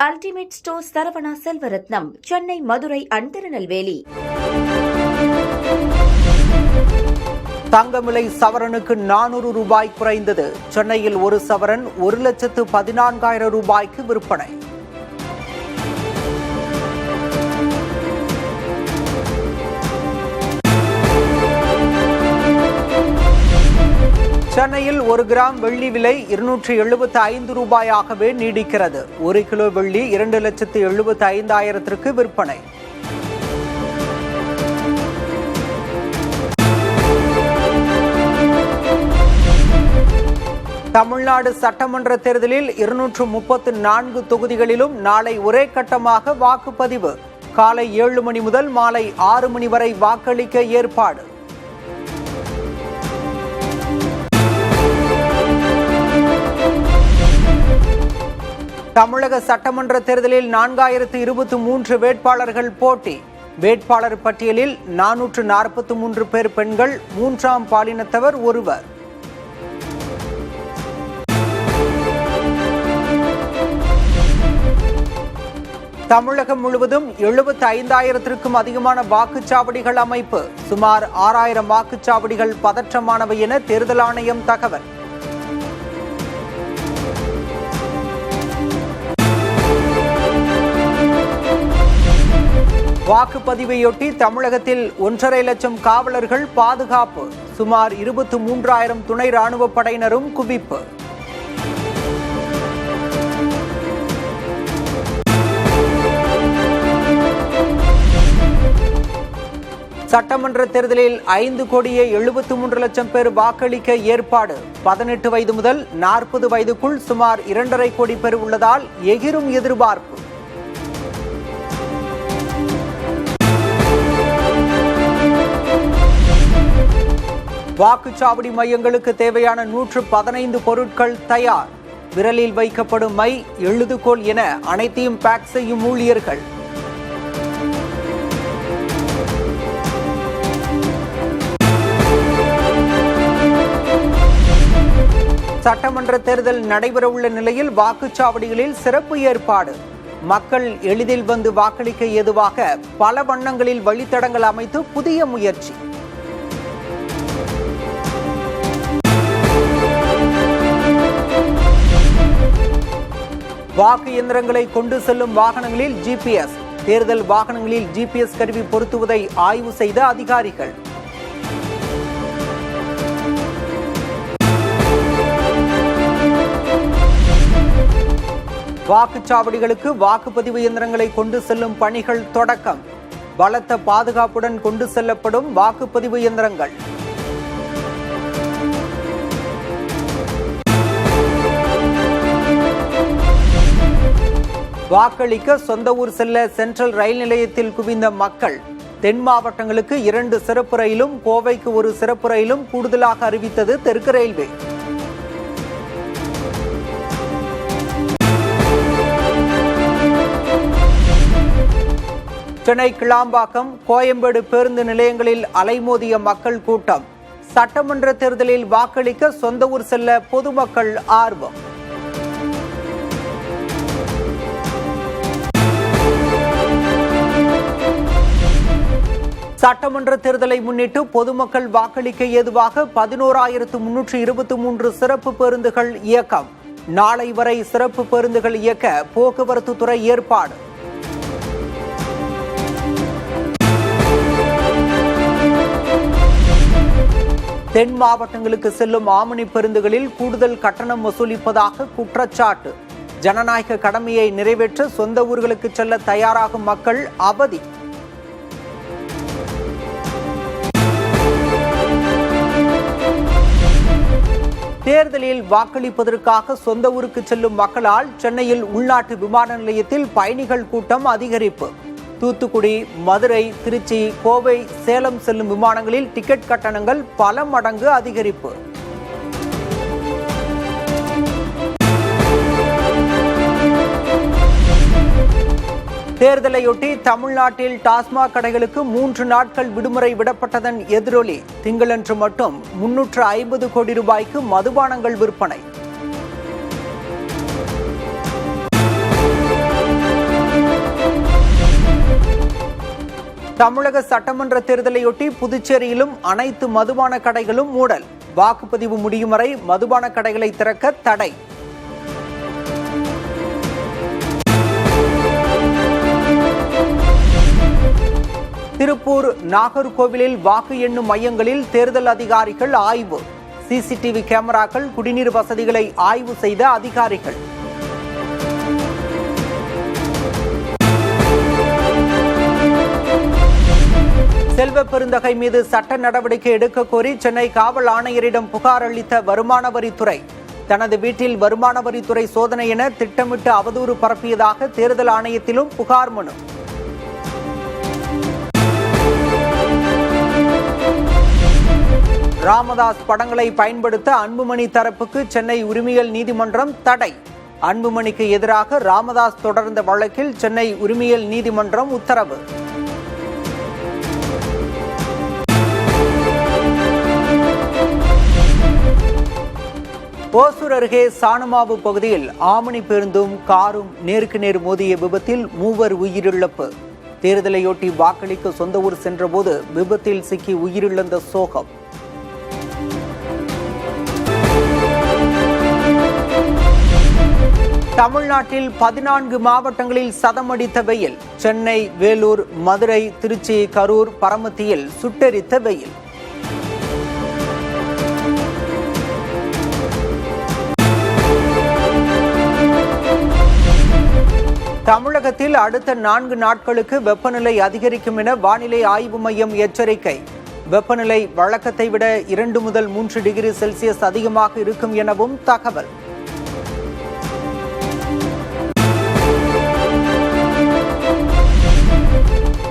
Ultimate store Saravana Selvaratnam, Chennai, Madurai and Tirunelveli. தங்க விலை சவரனுக்கு 400 ரூபாய் குறைந்தது. சென்னையில் ஒரு சவரன் 1,14,000 ரூபாய்க்கு விற்பனை. சென்னையில் 1 கிராம் வெள்ளி விலை 275 ரூபாயாகவே நீடிக்கிறது. 1 கிலோ வெள்ளி 2,75,000 விற்பனை. தமிழ்நாடு சட்டமன்ற தேர்தலில் 234 தொகுதிகளிலும் நாளை ஒரே கட்டமாக வாக்குப்பதிவு. காலை 7 மணி முதல் மாலை 6 மணி வரை வாக்களிக்க ஏற்பாடு. தமிழக சட்டமன்ற தேர்தலில் 4023 வேட்பாளர்கள் போட்டி. வேட்பாளர் பட்டியலில் 443 பேர் பெண்கள், 3ஆம் பாலினத்தவர் ஒருவர். தமிழகம் முழுவதும் 75,000க்கும் அதிகமான வாக்குச்சாவடிகள் அமைப்பு. சுமார் 6,000 வாக்குச்சாவடிகள் பதற்றமானவை என தேர்தல் ஆணையம் தகவல். வாக்குப்பதிவையொட்டி தமிழகத்தில் 1,50,000 லட்சம் காவலர்கள் பாதுகாப்பு. சுமார் 23,000 துணை ராணுவ படையினரும் குவிப்பு. சட்டமன்ற தேர்தலில் 5,73,00,000 பேர் வாக்களிக்க ஏற்பாடு. 18 வயது முதல் 40 வயதுக்குள் சுமார் 2,50 கோடி பேர் உள்ளதால் எகிரும் எதிர்பார்ப்பு. வாக்குச்சாவடி மையங்களுக்கு தேவையான 115 பொருட்கள் தயார். விரலில் வைக்கப்படும் மை, எழுதுகோல் என அனைத்தையும் பேக் செய்யும் ஊழியர்கள். சட்டமன்ற தேர்தல் நடைபெறவுள்ள நிலையில் வாக்குச்சாவடிகளில் சிறப்பு ஏற்பாடு. மக்கள் எளிதில் வந்து வாக்களிக்க ஏதுவாக பல வண்ணங்களில் வழித்தடங்கள் அமைத்து புதிய முயற்சி. வாக்கு இயந்திரங்களை கொண்டு செல்லும் வாகனங்களில் ஜிபிஎஸ். தேர்தல் வாகனங்களில் ஜிபிஎஸ் கருவி பொருத்துவதை ஆய்வு செய்த அதிகாரிகள். வாக்குச்சாவடிகளுக்கு வாக்குப்பதிவு இயந்திரங்களை கொண்டு செல்லும் பணிகள் தொடக்கம். பலத்த பாதுகாப்புடன் கொண்டு செல்லப்படும் வாக்குப்பதிவு இயந்திரங்கள். வாக்களிக்க சொந்த ஊர் செல்ல சென்ட்ரல் ரயில் நிலையத்தில் குவிந்த மக்கள். தென் மாவட்டங்களுக்கு 2 சிறப்பு ரயிலும், கோவைக்கு 1 சிறப்பு ரயிலும் கூடுதலாக அறிவித்தது தெற்கு ரயில்வே. சென்னை கிளாம்பாக்கம், கோயம்பேடு பேருந்து நிலையங்களில் அலைமோதிய மக்கள் கூட்டம். சட்டமன்ற தேர்தலில் வாக்களிக்க சொந்த ஊர் செல்ல பொதுமக்கள் ஆர்வம். சட்டமன்ற தேர்தலை முன்னிட்டு பொதுமக்கள் வாக்களிக்க ஏதுவாக 11,323 சிறப்பு பேருந்துகள் இயக்கம். நாளை வரை சிறப்பு பேருந்துகள் இயக்க போக்குவரத்து துறை ஏற்பாடு. தென் மாவட்டங்களுக்கு செல்லும் ஆம்னி பேருந்துகளில் கூடுதல் கட்டணம் வசூலிப்பதாக குற்றச்சாட்டு. ஜனநாயக கடமையை நிறைவேற்ற சொந்த ஊர்களுக்கு செல்ல தயாராகும் மக்கள் அவதி. தேர்தலில் வாக்களிப்பதற்காக சொந்த ஊருக்கு செல்லும் மக்களால் சென்னையில் உள்நாட்டு விமான நிலையத்தில் பயணிகள் கூட்டம் அதிகரிப்பு. தூத்துக்குடி, மதுரை, திருச்சி, கோவை, சேலம் செல்லும் விமானங்களில் டிக்கெட் கட்டணங்கள் பல மடங்கு அதிகரிப்பு. தேர்தலையொட்டி தமிழ்நாட்டில் டாஸ்மாக் கடைகளுக்கு 3 நாட்கள் விடுமுறை விடப்பட்டதன் எதிரொலி. திங்களன்று மட்டும் 350 கோடி ரூபாய்க்கு மதுபானங்கள் விற்பனை. தமிழக சட்டமன்ற தேர்தலையொட்டி புதுச்சேரியிலும் அனைத்து மதுபான கடைகளும் மூடல். வாக்குப்பதிவு முடியும் வரை மதுபான கடைகளை திறக்க தடை. திருப்பூர், நாகர்கோவிலில் வாக்கு எண்ணும் மையங்களில் தேர்தல் அதிகாரிகள் ஆய்வு. சிசிடிவி கேமராக்கள், குடிநீர் வசதிகளை ஆய்வு செய்த அதிகாரிகள். செல்வ பெருந்தகை மீது சட்ட நடவடிக்கை எடுக்க கோரி சென்னை காவல் ஆணையரிடம் புகார் அளித்த வருமான வரித்துறை. தனது வீட்டில் வருமான வரித்துறை சோதனை என திட்டமிட்டு அவதூறு பரப்பியதாக தேர்தல் ஆணையத்திலும் புகார் மனு. ராமதாஸ் படங்களை பயன்படுத்த அன்புமணி தரப்புக்கு சென்னை உரிமையியல் நீதிமன்றம் தடை. அன்புமணிக்கு எதிராக ராமதாஸ் தொடர்ந்த வழக்கில் சென்னை உரிமையியல் நீதிமன்றம் உத்தரவு. ஓசூர் அருகே சாணமாவு பகுதியில் ஆமணி பேருந்தும் காரும் நேருக்கு நேர் மோதிய விபத்தில் 3 உயிரிழப்பு. தேர்தலையொட்டி வாக்களிக்க சொந்த ஊர் சென்றபோது விபத்தில் சிக்கி உயிரிழந்த சோகம். தமிழ்நாட்டில் 14 மாவட்டங்களில் சதமடித்த வெயில். சென்னை, வேலூர், மதுரை, திருச்சி, கரூர், பரமத்தியில் சுட்டெரித்த வெயில். தமிழகத்தில் அடுத்த 4 நாட்களுக்கு வெப்பநிலை அதிகரிக்கும் என வானிலை ஆய்வு மையம் எச்சரிக்கை. வெப்பநிலை வழக்கத்தை விட 2 முதல் 3 டிகிரி செல்சியஸ் அதிகமாக இருக்கும் எனவும் தகவல்.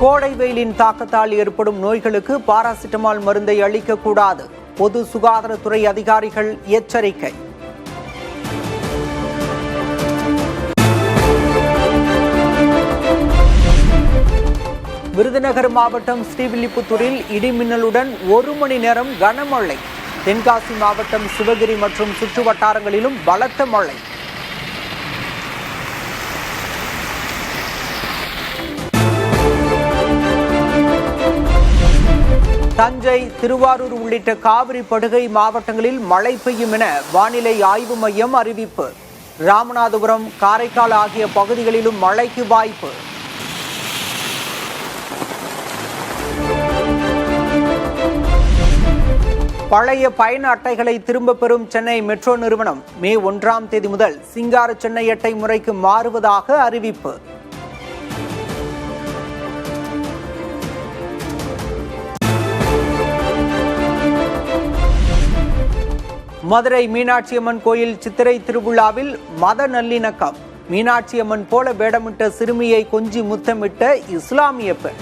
கோடை வெயிலின் தாக்கத்தால் ஏற்படும் நோய்களுக்கு பாராசிட்டமால் மருந்தை அளிக்கக்கூடாது. பொது சுகாதாரத்துறை அதிகாரிகள் எச்சரிக்கை. விருதுநகர் மாவட்டம் ஸ்ரீவில்லிபுத்தூரில் இடிமின்னலுடன் 1 மணி நேரம் கனமழை. தென்காசி மாவட்டம் சிவகிரி மற்றும் சுற்று வட்டாரங்களிலும் பலத்த மழை. தஞ்சை, திருவாரூர் உள்ளிட்ட காவிரி படுகை மாவட்டங்களில் மழை பெய்யும் என வானிலை ஆய்வு மையம் அறிவிப்பு. ராமநாதபுரம், காரைக்கால் ஆகிய பகுதிகளிலும் மழைக்கு வாய்ப்பு. பழைய பயண அட்டைகளை திரும்ப பெறும் சென்னை மெட்ரோ நிறுவனம் மே 1ஆம் தேதி முதல் சிங்கார சென்னை அட்டை முறைக்கு மாறுவதாக அறிவிப்பு. மதுரை மீனாட்சியம்மன் கோயில் சித்திரை திருவிழாவில் மத நல்லிணக்கம். மீனாட்சியம்மன் போல வேடமிட்ட சிறுமியை கொஞ்சி முத்தமிட்ட இஸ்லாமிய பெண்.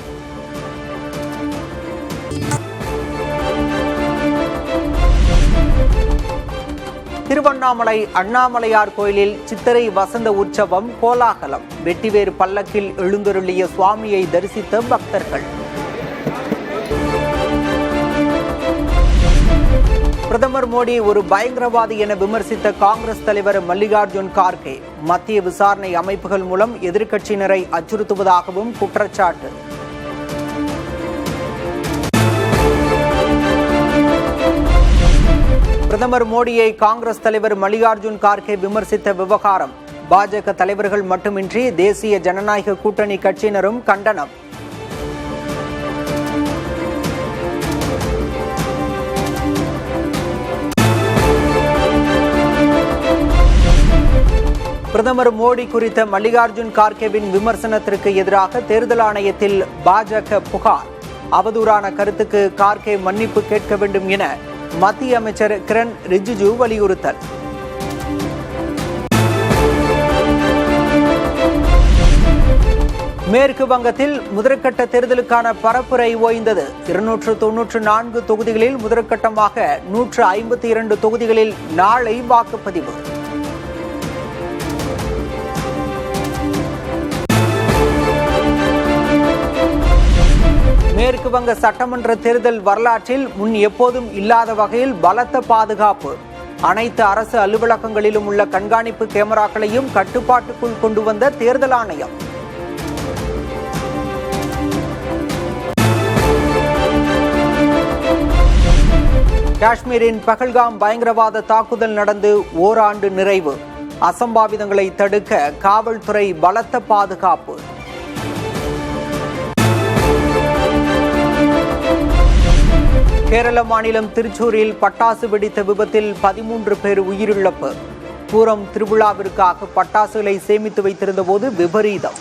திருவண்ணாமலை அண்ணாமலையார் கோயிலில் சித்திரை வசந்த உற்சவம் கோலாகலம். வெட்டிவேறு பல்லக்கில் எழுந்தருளிய சுவாமியை தரிசித்த பக்தர்கள். பிரதமர் மோடி ஒரு பயங்கரவாதி என விமர்சித்த காங்கிரஸ் தலைவர் மல்லிகார்ஜுன் கார்கே மத்திய விசாரணை அமைப்புகள் மூலம் எதிர்க்கட்சியினரை அச்சுறுத்துவதாகவும் குற்றச்சாட்டு. பிரதமர் மோடியை காங்கிரஸ் தலைவர் மல்லிகார்ஜுன் கார்கே விமர்சித்த விவகாரம். பாஜக தலைவர்கள் மட்டுமின்றி தேசிய ஜனநாயக கூட்டணி கட்சியினரும் கண்டனம். பிரதமர் மோடி குறித்த மல்லிகார்ஜுன் கார்கேவின் விமர்சனத்திற்கு எதிராக தேர்தல் ஆணையத்தில் பாஜக புகார். அவதூறான கருத்துக்கு கார்கே மன்னிப்பு கேட்க வேண்டும் என மத்திய அமைச்சர் கிரண் ரிஜிஜு வலியுறுத்தல். மேற்கு வங்கத்தில் முதற்கட்ட தேர்தலுக்கான பரப்புரை ஓய்ந்தது. 294 தொகுதிகளில் முதற்கட்டமாக 152 தொகுதிகளில் நாளை வாக்குப்பதிவு. மேற்கு வங்க சட்டமன்ற தேர்தல் வரலாற்றில் முன் எப்போதும் இல்லாத வகையில் பலத்த பாதுகாப்பு. அனைத்து அரசு அலுவலகங்களிலும் உள்ள கண்காணிப்பு கேமராக்களையும் கட்டுப்பாட்டுக்குள் கொண்டு வந்த தேர்தல் ஆணையம். காஷ்மீரின் பகல்காம் பயங்கரவாத தாக்குதல் நடந்து ஓராண்டு நிறைவு. அசம்பாவிதங்களை தடுக்க காவல்துறை பலத்த பாதுகாப்பு. கேரள மாநிலம் திருச்சூரில் பட்டாசு வெடித்த விபத்தில் 13 பேர் உயிரிழப்பு. பூரம் திருவிழாவிற்காக பட்டாசுகளை சேமித்து வைத்திருந்த போது விபரீதம்.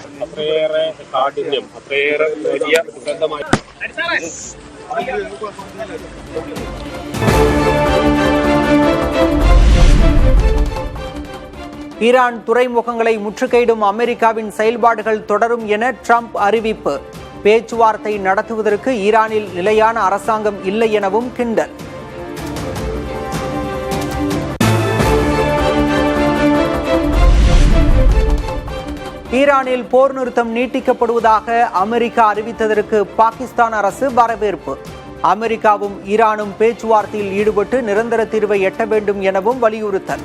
ஈரான் துறைமுகங்களை முற்றுகையிடும் அமெரிக்காவின் செயல்பாடுகள் தொடரும் என ட்ரம்ப் அறிவிப்பு. பேச்சுவார்த்தை நடத்துவதற்கு ஈரானில் நிலையான அரசாங்கம் இல்லை எனவும் கிண்டல். ஈரானில் போர் நிறுத்தம் நீட்டிக்கப்படுவதாக அமெரிக்கா அறிவித்ததற்கு பாகிஸ்தான் அரசு வரவேற்பு. அமெரிக்காவும் ஈரானும் பேச்சுவார்த்தையில் ஈடுபட்டு நிரந்தர தீர்வை எட்ட வேண்டும் எனவும் வலியுறுத்தல்.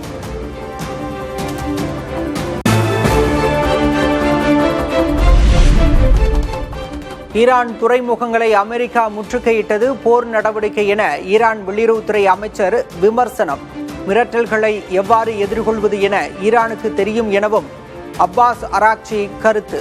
ஈரான் துறைமுகங்களை அமெரிக்கா முற்றுகையிட்டது போர் நடவடிக்கை என ஈரான் வெளியுறவுத்துறை அமைச்சர் விமர்சனம். மிரட்டல்களை எவ்வாறு எதிர்கொள்வது என ஈரானுக்கு தெரியும் எனவும் அப்பாஸ் அராக்சி கருத்து.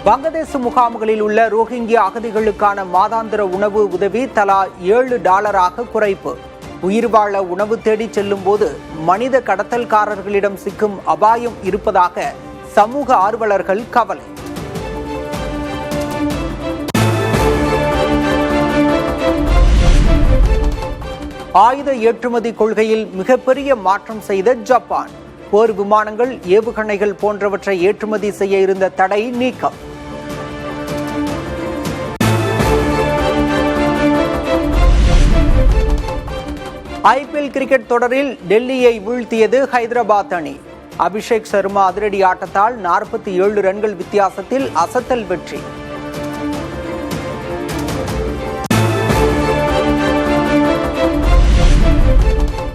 வங்கதேச முகாம்களில் உள்ள ரோஹிங்கியா அகதிகளுக்கான மாதாந்திர உணவு உதவி தலா $7 குறைப்பு. உயிர் வாழ உணவு தேடி செல்லும் போது மனித கடத்தல்காரர்களிடம் சிக்கும் அபாயம் இருப்பதாக சமூக ஆர்வலர்கள் கவலை. ஆயுத ஏற்றுமதி கொள்கையில் மிகப்பெரிய மாற்றம் செய்த ஜப்பான். போர் விமானங்கள், ஏவுகணைகள் போன்றவற்றை ஏற்றுமதி செய்ய இருந்த தடை நீக்கம். IPL கிரிக்கெட் தொடரில் டெல்லியை வீழ்த்தியது ஹைதராபாத் அணி. அபிஷேக் சர்மா அதிரடி ஆட்டத்தால் 47 ரன்கள் வித்தியாசத்தில் அசத்தல் வெற்றி.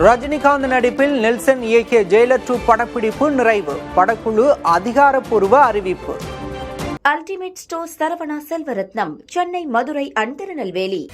ரஜினிகாந்த் நடிப்பில் நெல்சன் இயக்கிய ஜெயிலர் 2 படப்பிடிப்பு நிறைவு. படக்குழு அதிகாரப்பூர்வ அறிவிப்பு. Ultimate stores Saravana Selvaratnam, Chennai, Madurai, Tirunelveli.